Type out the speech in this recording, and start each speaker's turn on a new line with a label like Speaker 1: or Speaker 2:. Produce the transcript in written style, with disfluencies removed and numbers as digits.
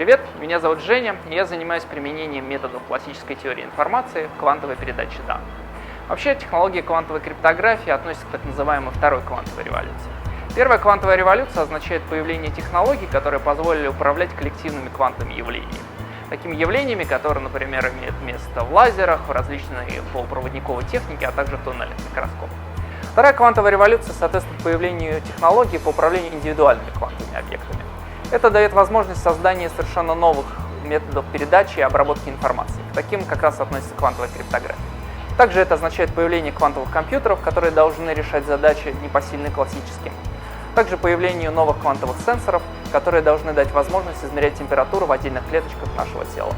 Speaker 1: Привет, меня зовут Женя, и я занимаюсь применением методов классической теории информации в квантовой передаче данных. Вообще, технология квантовой криптографии относится к так называемой второй квантовой революции. Первая квантовая революция означает появление технологий, которые позволили управлять коллективными квантовыми явлениями. Такими явлениями, которые, например, имеют место в лазерах, в различной полупроводниковой технике, а также в туннельных микроскопах. Вторая квантовая революция соответствует появлению технологий по управлению индивидуальными квантовыми объектами. Это дает возможность создания совершенно новых методов передачи и обработки информации. К таким как раз относится квантовая криптография. Также это означает появление квантовых компьютеров, которые должны решать задачи, непосильные классическим. Также появление новых квантовых сенсоров, которые должны дать возможность измерять температуру в отдельных клеточках нашего тела.